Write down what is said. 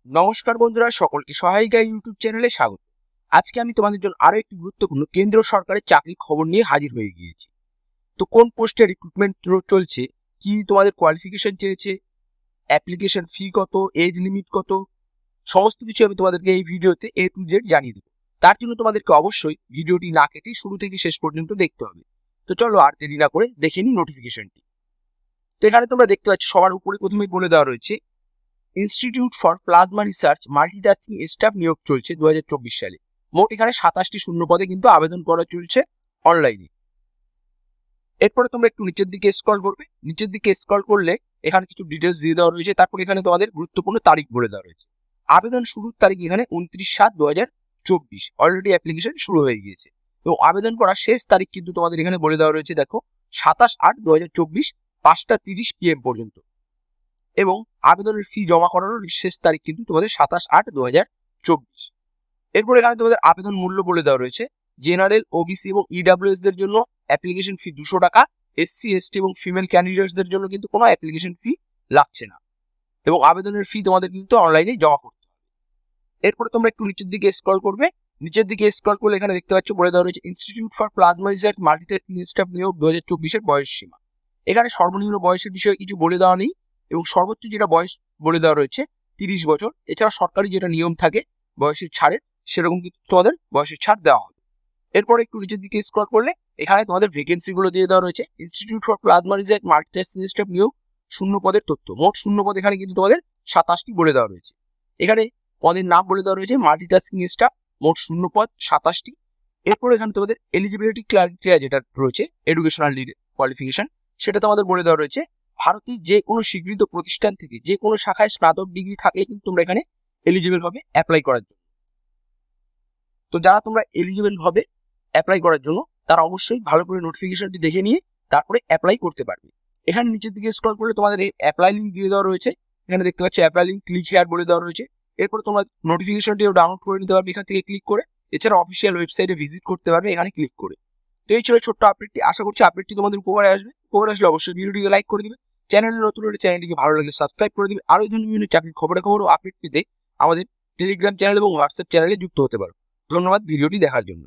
নমস্কার বন্ধুরা, সকলকে সহায়িকা ইউটিউব চ্যানেলে স্বাগত। আজকে আমি তোমাদের জন্য আরো একটি গুরুত্বপূর্ণ কেন্দ্র সরকারের চাকরির খবর নিয়ে হাজির হয়ে গিয়েছি। তো কোন পোস্টে রিক্রুটমেন্ট চলছে, কি তোমাদের কোয়ালিফিকেশন চেয়েছে, অ্যাপ্লিকেশন ফি কত, এজ লিমিট কত, সমস্ত কিছু আমি তোমাদেরকে এই ভিডিওতে A to Z জানিয়ে দেবো। তার জন্য তোমাদেরকে অবশ্যই ভিডিওটি না কেটে শুরু থেকে শেষ পর্যন্ত দেখতে হবে। তো চলো আর দেরি না করে দেখে নিই নোটিফিকেশনটি। তো এখানে তোমরা দেখতে পাচ্ছ সবার উপরে প্রথমেই বলে দেওয়া রয়েছে institute for plasma research multitasking staff নিয়োগ চলছে 2024 সালে। মোট এখানে 27টি শূন্য পদে কিন্তু আবেদন করা চলছে অনলাইনে। এরপরে তোমরা একটু নিচের দিকে স্ক্রল করবে। নিচের দিকে স্ক্রল করলে এখানে কিছু ডিটেলস দিয়ে দেওয়া রয়েছে। তারপর এখানে তোমাদের গুরুত্বপূর্ণ তারিখ বলে দেওয়া রয়েছে। আবেদন শুরুর তারিখ এখানে 29/7/2024। অলরেডি অ্যাপ্লিকেশন শুরু হয়ে গিয়েছে এবং আবেদন করার শেষ তারিখ কিন্তু তোমাদের এখানে বলে দেওয়া রয়েছে। দেখো 27/8/2024 5:30 PM পর্যন্ত। এবং আবেদনের ফি জমা করানোর শেষ তারিখ কিন্তু তোমাদের 27/8/2024। এরপর এখানে তোমাদের আবেদন মূল্য বলে দেওয়া রয়েছে। জেনারেল, ওবিসি এবং ইডাব্লিউএস দের জন্য অ্যাপ্লিকেশন ফি 200 টাকা। এসসি, এসটি এবং ফিমেল ক্যান্ডিডেটসদের জন্য কিন্তু কোনো অ্যাপ্লিকেশন ফি লাগছে না এবং আবেদনের ফি তোমাদের কিন্তু অনলাইনে জমা করতে হবে। এরপরে তোমরা একটু নিচের দিকে স্ক্রল করবে। নিচের দিকে স্ক্রল করলে এখানে দেখতে পাচ্ছ বলে দেওয়া রয়েছে institute for plasma research multitasking staff নিয়োগ 2024 এর বয়স সীমা। এখানে সর্বনিম্ন বয়সের বিষয়ে কিছু বলে দেওয়া নেই এবং সর্বোচ্চ যেটা বয়স বলে দেওয়া রয়েছে 30 বছর। এছাড়া সরকারি যেটা নিয়ম থাকে বয়সের ছাড়ের, সেরকম কিন্তু তোমাদের বয়সের ছাড় দেওয়া হবে। এরপর একটু নিচের দিকে স্ক্রল করলে এখানে তোমাদের ভ্যাকেন্সি গুলো দিয়ে দেওয়া রয়েছে। Institute for plasma research multitasking staff নিয়োগ শূন্য পদের তথ্য। মোট শূন্য পদ এখানে কিন্তু তোমাদের 27টি বলে দেওয়া রয়েছে। এখানে পদের নাম বলে দেওয়া রয়েছে মাল্টিটাস্কিং স্টাফ, মোট শূন্য পদ 27টি। এরপর এখানে তোমাদের এলিজিবিলিটি ক্রাইটেরিয়া যেটা রয়েছে, এডুকেশনাল কোয়ালিফিকেশন, সেটা তোমাদের বলে দেওয়া রয়েছে। ভারতের যে কোনো স্বীকৃত প্রতিষ্ঠান থেকে যে কোনো শাখায় স্নাতক ডিগ্রি থাকলে কিন্তু তোমরা এখানে এলিজিবল হবে অ্যাপ্লাই করার জন্য। তো যারা তোমরা এলিজিবল হবে অ্যাপ্লাই করার জন্য তারা অবশ্যই ভালো করে নোটিফিকেশনটি দেখে নিয়ে তারপরে অ্যাপ্লাই করতে পারবে। এখানে নিচের দিকে স্ক্রল করলে তোমাদের এই অ্যাপ্লাই লিঙ্ক দিয়ে দেওয়া রয়েছে। এখানে দেখতে পাচ্ছ অ্যাপ্লাই লিঙ্ক, ক্লিক হেয়ার বলে দেওয়া রয়েছে। এরপর তোমরা নোটিফিকেশনটিও ডাউনলোড করে নিতে পারবে এখান থেকে ক্লিক করে। এছাড়া অফিসিয়াল ওয়েবসাইটে ভিজিট করতে পারবে এখানে ক্লিক করে। তো এই ছিল ছোট্ট আপডেটটি। আশা করছি আপডেটটি তোমাদের উপকারে আসবে। উপকারে আসলে অবশ্যই ভিডিওটিকে লাইক করে দিবে। চ্যানেলে নতুন হলে চ্যানেলটিকে ভালো লাগলে সাবস্ক্রাইব করে দিবে। আরো এই ধরনের বিভিন্ন চাকরির খবর ও আপডেট পেতে আমাদের টেলিগ্রাম চ্যানেল এবং হোয়াটসঅ্যাপ চ্যানেলে যুক্ত হতে পারো। ধন্যবাদ ভিডিওটি দেখার জন্য।